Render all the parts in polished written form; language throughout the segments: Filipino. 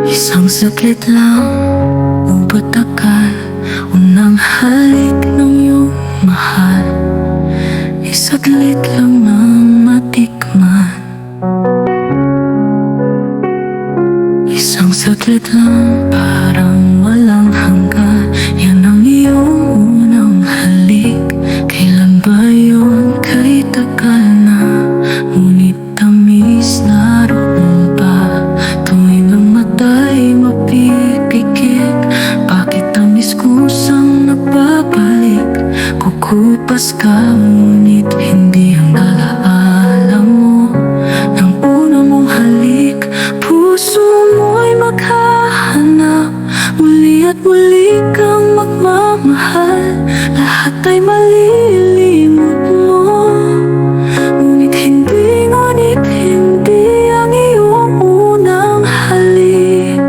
Isang saglit lang o patagal, unang halik ng iyong mahal. Isaglit lang na matikman. Isang saglit lang parang walang hanggan. Yan ang iyong unang halik. Kailan ba yun? Kay tagal na, ngunit tamis naroon pa. Tuwing ang mata'y mapipikit, bakit tamis kusang nagbabalik? Kukupas ka ngunit hindi ang alaala mo ng una mong halik. Puso mo'y maghahanap, muli at muli kang magmamahal. Lahat ay malilimot mo, ngunit hindi ang iyong unang halik.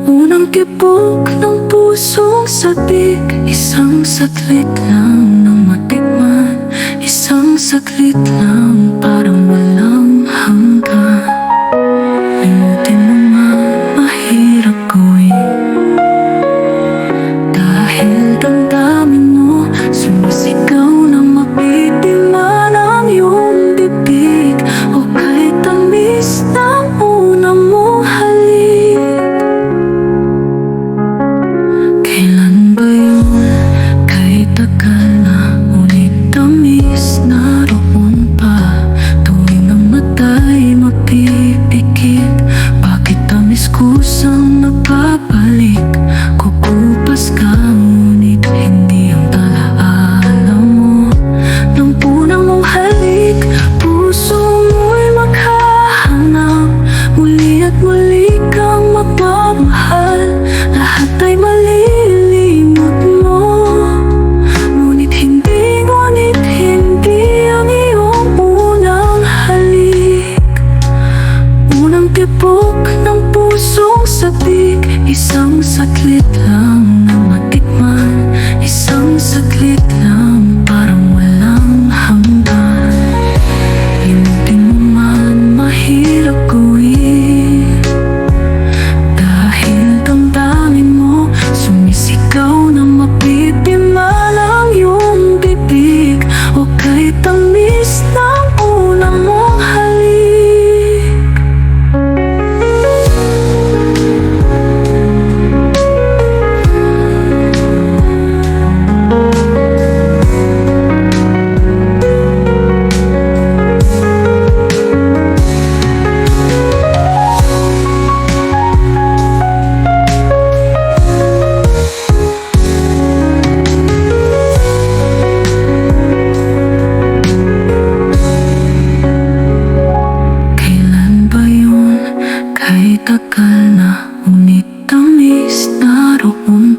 Unang tibok ng pusong sabik, isang saglit lang nang matikman. Isang saglit lang parang walang hanggan. Limutin mo man, mahirap gawin, dahil damdamin mo, sumisigaw na mapipiman ang iyong bibig. O kahit tamis ng una mong halik. Kailan ba yun? Kahit tagal na, ngunit tamis naroon pa. Tuwing ang mata'y mapipikit, bakit tamis kusang nagbabalik? Kukupas ka ngunit hindi ang alaala mo ng unang mong halik. Puso mo'y maghahanap, muli at muli kang magmamahal. Lahat ay malilimot mo, ngunit hindi ang iyong unang halik. Unang tibok ng pusong sabik, isang saglit lang na matikman. Isang saglit lang parang walang hanggan. Limutin mo man, mahirap gawin, dahil damdamin mo, sumisigaw na mapipiman ang iyong bibig. O kahit tamis ng una mong halik. Kailan ba yun? Kahit tagal na, ngunit tamis naroon